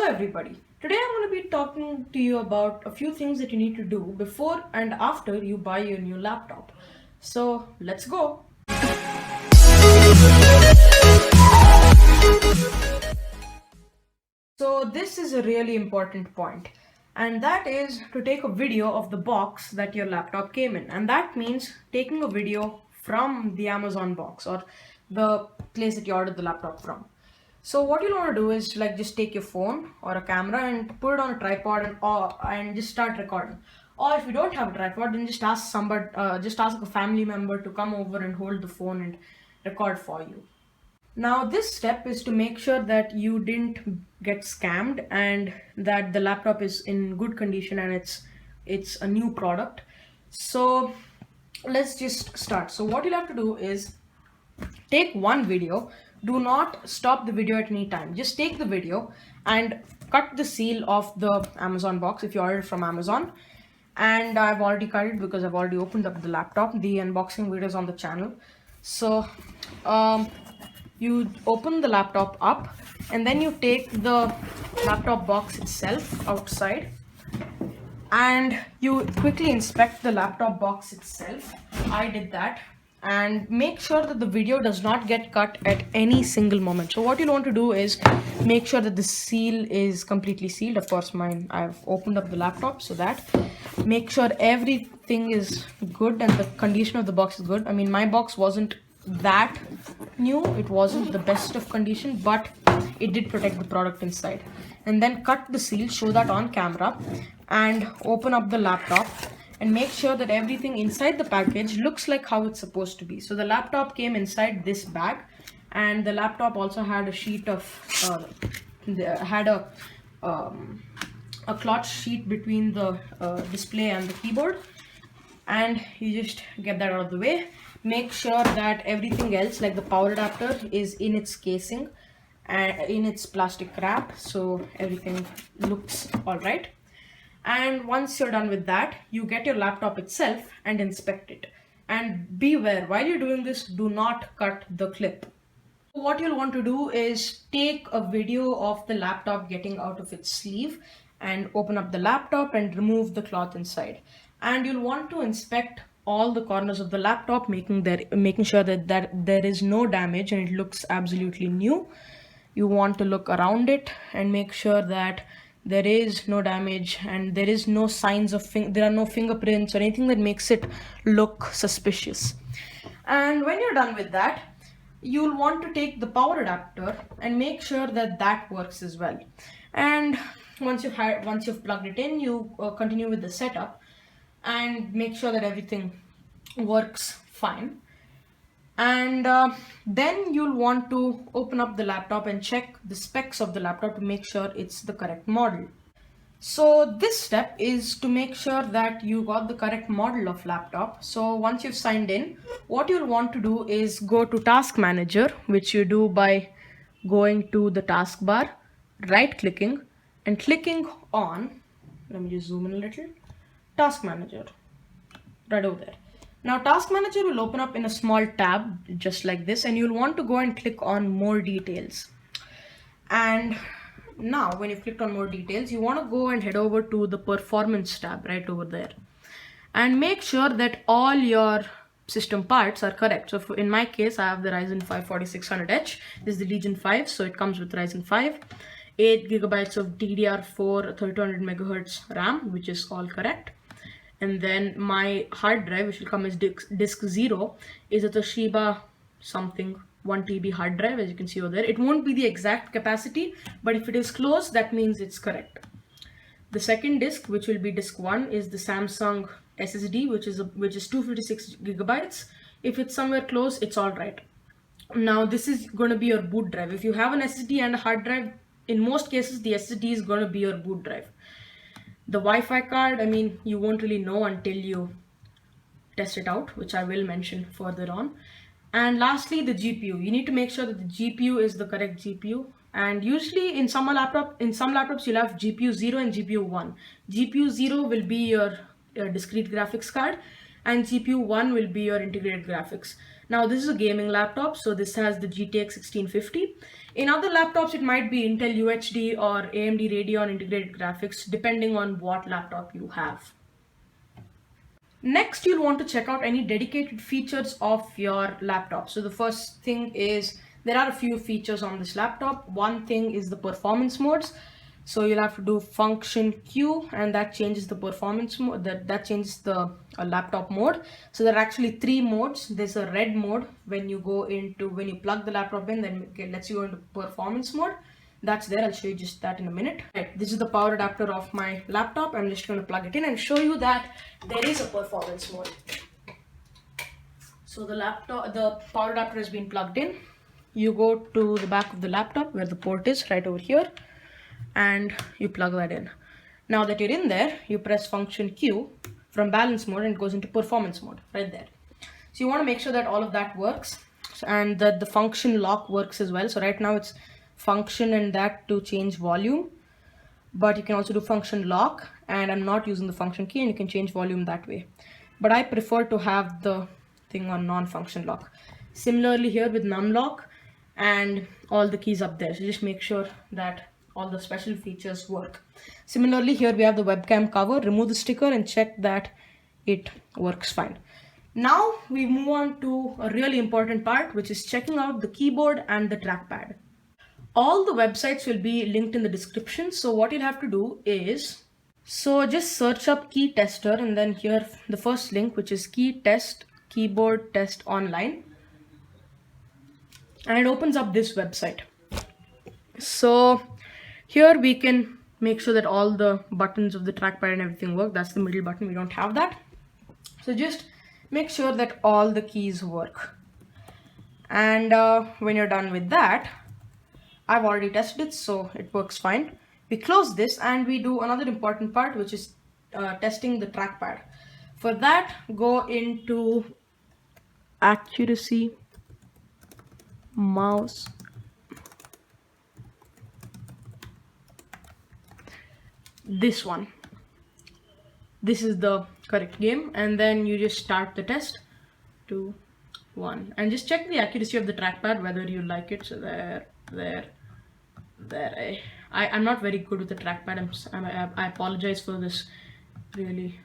everybody, today I'm going to be talking to you about a few things that you need to do before and after you buy your new laptop. So let's go. So this is a really important point, and that is to take a video of the box that your laptop came in, and that means taking a video from the Amazon box or the place that you ordered the laptop from. So what you'll want to do is just take your phone or a camera and put it on a tripod and just start recording. Or if you don't have a tripod, then just ask a family member to come over and hold the phone and record for you. Now this step is to make sure that you didn't get scammed and that the laptop is in good condition and it's a new product. So let's just start. So what you'll have to do is take one video. Do not stop the video at any time. Just take the video and cut the seal of the Amazon box if you ordered from Amazon. And I've already cut it because I've already opened up the laptop. The unboxing video is on the channel. So you open the laptop up and then you take the laptop box itself outside and you quickly inspect the laptop box itself. I did that. And make sure that the video does not get cut at any single moment. So what you'll want to do is make sure that the seal is completely sealed. Of course, I've opened up the laptop, so that make sure everything is good and the condition of the box is good. I mean, my box wasn't that new, it wasn't the best of condition, but it did protect the product inside. And then cut the seal, show that on camera, and open up the laptop and make sure that everything inside the package looks like how it's supposed to be. So the laptop came inside this bag, and the laptop also had a sheet of a cloth sheet between the display and the keyboard. And you just get that out of the way. Make sure that everything else, like the power adapter, is in its casing and in its plastic wrap, so everything looks all right. And once you're done with that, you get your laptop itself and inspect it. And beware, while you're doing this, do not cut the clip. What you'll want to do is take a video of the laptop getting out of its sleeve and open up the laptop and remove the cloth inside. And you'll want to inspect all the corners of the laptop, making sure that there is no damage and it looks absolutely new. You want to look around it and make sure that there is no damage and there is no signs of there are no fingerprints or anything that makes it look suspicious. And when you're done with that, you'll want to take the power adapter and make sure that that works as well. And once you've plugged it in, you continue with the setup and make sure that everything works fine. And then you'll want to open up the laptop and check the specs of the laptop to make sure it's the correct model. So this step is to make sure that you got the correct model of laptop. So once you've signed in, what you'll want to do is go to Task Manager, which you do by going to the taskbar, right clicking and clicking on, let me just zoom in a little, Task Manager, right over there. Now Task Manager will open up in a small tab just like this, and you'll want to go and click on More Details. And now when you've clicked on More Details, you want to go and head over to the Performance tab right over there and make sure that all your system parts are correct. So in my case, I have the Ryzen 5 4600H. This is the Legion 5, so it comes with Ryzen 5, 8 GB of DDR4 3200 MHz RAM, which is all correct. And then my hard drive, which will come as disk 0, is a Toshiba something 1 TB hard drive, as you can see over there. It won't be the exact capacity, but if it is close, that means it's correct. The second disk, which will be disk 1, is the Samsung SSD, which is 256 GB. If it's somewhere close, it's all right. Now this is going to be your boot drive. If you have an SSD and a hard drive, in most cases the SSD is going to be your boot drive. The Wi-Fi card, I mean, you won't really know until you test it out, which I will mention further on. And lastly, the GPU. You need to make sure that the GPU is the correct GPU. And usually in some laptops, you'll have GPU 0 and GPU 1. GPU 0 will be your discrete graphics card, and GPU 1 will be your integrated graphics. Now this is a gaming laptop, so this has the GTX 1650. In other laptops, it might be Intel UHD or AMD Radeon integrated graphics, depending on what laptop you have. Next, you'll want to check out any dedicated features of your laptop. So the first thing is, there are a few features on this laptop. One thing is the performance modes. So you'll have to do function Q, and that changes the performance mode, that changes the laptop mode. So there are actually 3 modes. There's a red mode when you plug the laptop in, then it lets you go into performance mode. That's there. I'll show you just that in a minute. Right, this is the power adapter of my laptop. I'm just going to plug it in and show you that there is a performance mode. So the power adapter has been plugged in. You go to the back of the laptop where the port is, right over here, and you plug that in. Now that you're in there, you press function Q from balance mode and it goes into performance mode right there. So you want to make sure that all of that works and that the function lock works as well. So right now it's function and that to change volume, but you can also do function lock, and I'm not using the function key, and you can change volume that way. But I prefer to have the thing on non-function lock. Similarly here with num lock and all the keys up there. So just make sure that all the special features work. Similarly here we have the webcam cover. Remove the sticker and check that it works fine. Now we move on to a really important part, which is checking out the keyboard and the trackpad. All the websites will be linked in the description. So what you'll have to do is, just search up key tester, and then here the first link, which is key test keyboard test online, and it opens up this website. So here we can make sure that all the buttons of the trackpad and everything work. That's the middle button. We don't have that. So just make sure that all the keys work. And when you're done with that, I've already tested it, so it works fine. We close this and we do another important part, which is testing the trackpad. For that, go into accuracy, mouse, this one. This is the correct game, and then you just start the test. 2, 1, and just check the accuracy of the trackpad, whether you like it. So there. I'm not very good with the trackpad. I apologize for this really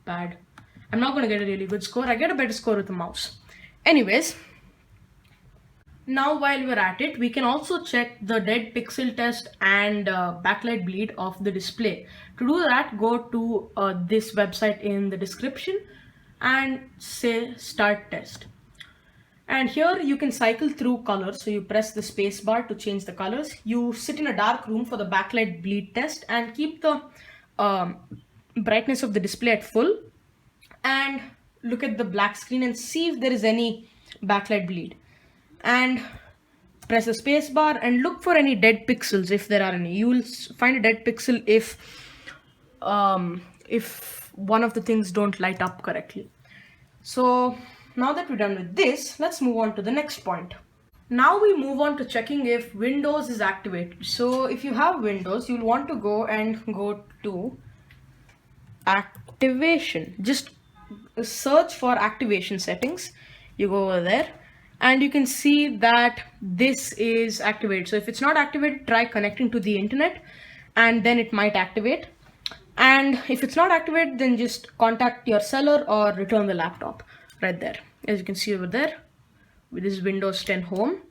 bad. I'm not going to get a really good score. I get a better score with the mouse. Anyways, now while we're at it, we can also check the dead pixel test and backlight bleed of the display. To do that, go to this website in the description and say start test. And here you can cycle through colors. So you press the space bar to change the colors. You sit in a dark room for the backlight bleed test and keep the brightness of the display at full, and look at the black screen and see if there is any backlight bleed. And press the space bar and look for any dead pixels if there are any. You will find a dead pixel if one of the things don't light up correctly. So now that we're done with this, let's move on to the next point. Now we move on to checking if Windows is activated. So if you have Windows, you'll want to go to activation. Just search for activation settings. You go over there and you can see that this is activated. So if it's not activated, try connecting to the internet and then it might activate. And if it's not activated, then just contact your seller or return the laptop right there. As you can see over there, this is Windows 10 Home,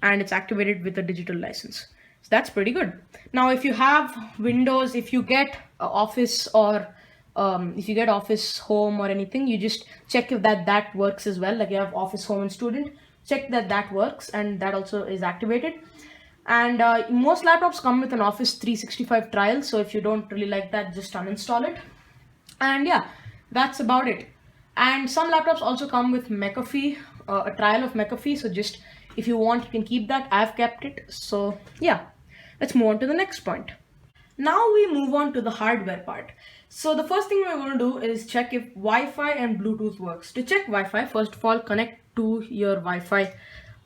and it's activated with a digital license. So that's pretty good. Now, if you have Windows, if you get Office or if you get Office Home or anything, you just check if that works as well. Like you have Office Home and Student, check that works and that also is activated. And most laptops come with an Office 365 trial, so if you don't really like that, just uninstall it. And yeah, that's about it. And some laptops also come with McAfee, a trial of McAfee, so just if you want, you can keep that. I've kept it. So yeah, let's move on to the next point. Now we move on to the hardware part. So the first thing we're going to do is check if Wi-Fi and Bluetooth works. To check Wi-Fi, first of all, connect to your Wi-Fi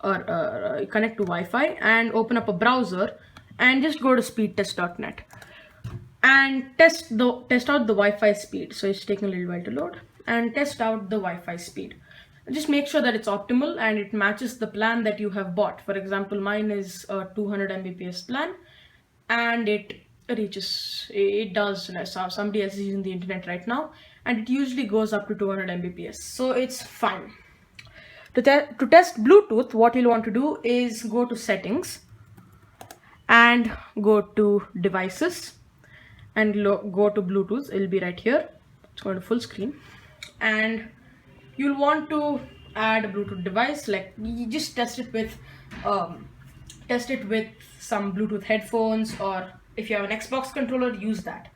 or connect to Wi-Fi and open up a browser and just go to speedtest.net and test out the Wi-Fi speed. So it's taking a little while to load, and test out the Wi-Fi speed. Just make sure that it's optimal and it matches the plan that you have bought. For example, mine is a 200 Mbps plan, and it does, somebody else is using the internet right now, and it usually goes up to 200 Mbps, so it's fine. To test Bluetooth, what you'll want to do is go to settings and go to devices and go to Bluetooth. It'll be right here. It's going to full screen, and you'll want to add a Bluetooth device. Like, you just test it with some Bluetooth headphones, or if you have an Xbox controller, use that.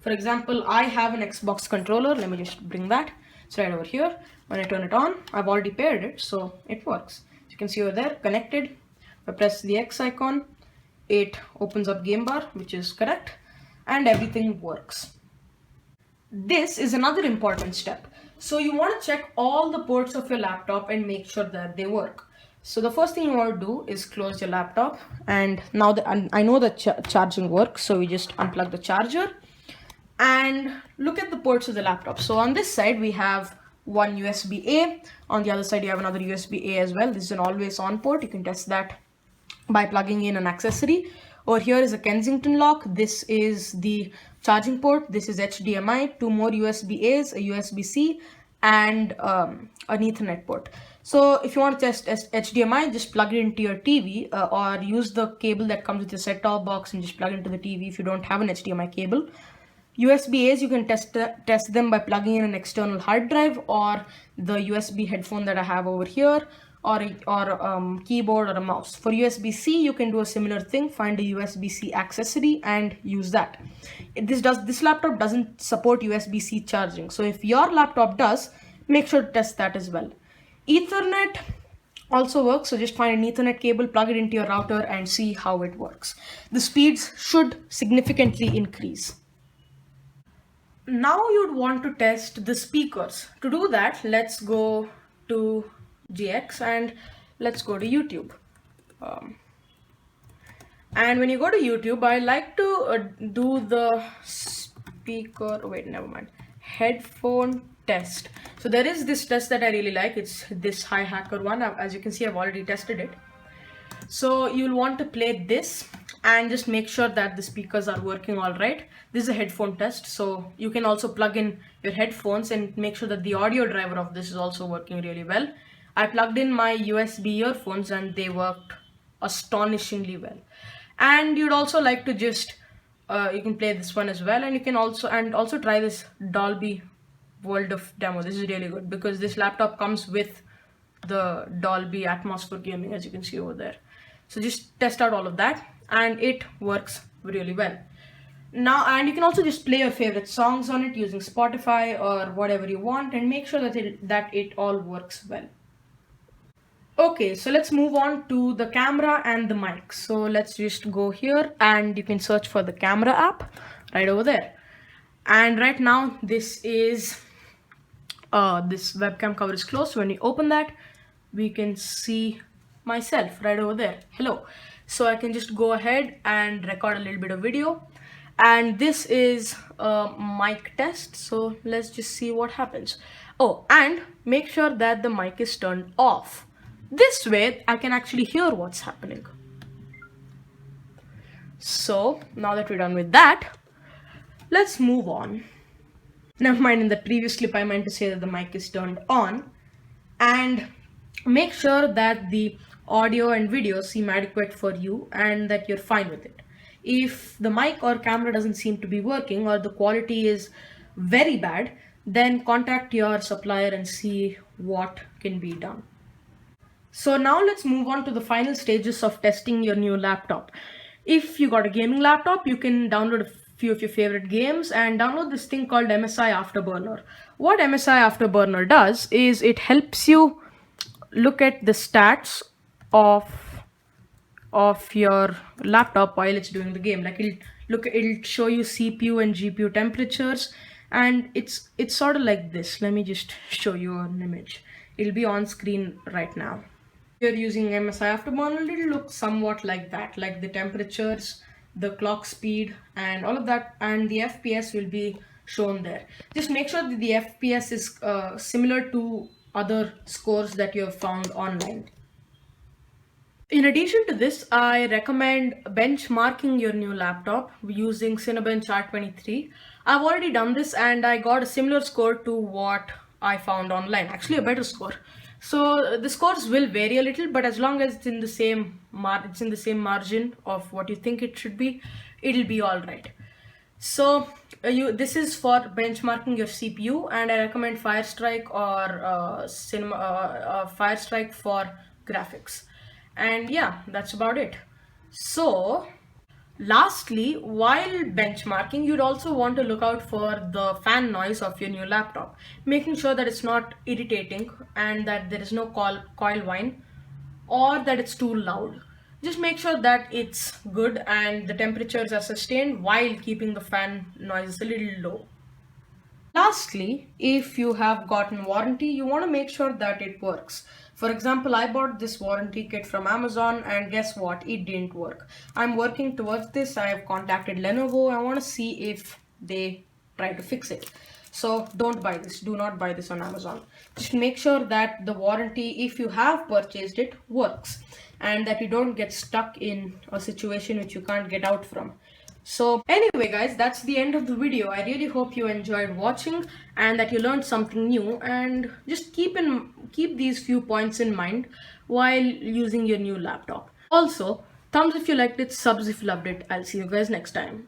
For example, I have an Xbox controller. Let me just bring that. It's right over here. When I turn it on, I've already paired it, so it works. You can see over there, connected. If I press the X icon, it opens up game bar, which is correct, and everything works. This is another important step. So you want to check all the ports of your laptop and make sure that they work. So the first thing you want to do is close your laptop, and now that I know that charging works, so we just unplug the charger and look at the ports of the laptop. So on this side we have one USB-A, on the other side you have another USB-A as well. This is an always on port. You can test that by plugging in an accessory. Over here is a Kensington lock. This is the charging port. This is HDMI, two more USB-As, a USB-C, and an Ethernet port. So if you want to test HDMI, just plug it into your TV, or use the cable that comes with your set-top box and just plug it into the TV if you don't have an HDMI cable. USB-As, you can test them by plugging in an external hard drive, or the USB headphone that I have over here, or a keyboard or a mouse. For USB-C, you can do a similar thing. Find a USB-C accessory and use that. This laptop doesn't support USB-C charging, so if your laptop does, make sure to test that as well. Ethernet also works, so just find an Ethernet cable, plug it into your router, and see how it works. The speeds should significantly increase. Now you'd want to test the speakers. To do that, let's go to GX and let's go to YouTube. And when you go to YouTube, I like to do the headphone test. So there is this test that I really like. It's this Hi Hacker one. As you can see, I've already tested it. So you'll want to play this and just make sure that the speakers are working all right. This is a headphone test, so you can also plug in your headphones and make sure that the audio driver of this is also working really well. I plugged in my USB earphones and they worked astonishingly well. And you'd also like to just you can play this one as well, and you can also try this Dolby World of Demo. This is really good because this laptop comes with the Dolby Atmos for gaming, as you can see over there. So just test out all of that, and it works really well. Now, and you can also just play your favorite songs on it using Spotify or whatever you want, and make sure that it all works well. Okay, so let's move on to the camera and the mic. So let's just go here, and you can search for the camera app right over there. And right now this is this webcam cover is closed. So when you open that, we can see myself right over there. Hello. So I can just go ahead and record a little bit of video, and this is a mic test. So let's just see what happens. Oh, and make sure that the mic is turned off. This way I can actually hear what's happening. So now that we're done with that, let's move on. Never mind, in the previous clip I meant to say that the mic is turned on, and make sure that the audio and video seem adequate for you and that you're fine with it. If the mic or camera doesn't seem to be working, or the quality is very bad, then contact your supplier and see what can be done. So now let's move on to the final stages of testing your new laptop. If you got a gaming laptop, you can download a few of your favorite games and download this thing called MSI Afterburner. What MSI Afterburner does is it helps you look at the stats of your laptop while it's doing the game. Like it'll show you CPU and GPU temperatures, and it's sort of like this. Let me just show you an image. It'll be on screen right now. If you're using MSI Afterburner, it'll look somewhat like that, like the temperatures, the clock speed, and all of that, and the FPS will be shown there. Just make sure that the FPS is similar to other scores that you have found online. In addition to this, I recommend benchmarking your new laptop using Cinebench R23. I've already done this and I got a similar score to what I found online, actually a better score. So the scores will vary a little, but as long as it's in the same margin of what you think it should be, it'll be all right. So this is for benchmarking your CPU, and I recommend Firestrike or Firestrike for graphics. And yeah, that's about it. So lastly, while benchmarking, you'd also want to look out for the fan noise of your new laptop, making sure that it's not irritating and that there is no coil whine or that it's too loud. Just make sure that it's good and the temperatures are sustained while keeping the fan noise a little low. Lastly, if you have gotten warranty, you want to make sure that it works. For example, I bought this warranty kit from Amazon and guess what? It didn't work. I'm working towards this. I have contacted Lenovo. I want to see if they try to fix it. So don't buy this. Do not buy this on Amazon. Just make sure that the warranty, if you have purchased it, works and that you don't get stuck in a situation which you can't get out from. So anyway guys, that's the end of the video. I really hope you enjoyed watching and that you learned something new, and just keep these few points in mind while using your new laptop. Also, thumbs if you liked it, subs if you loved it. I'll see you guys next time.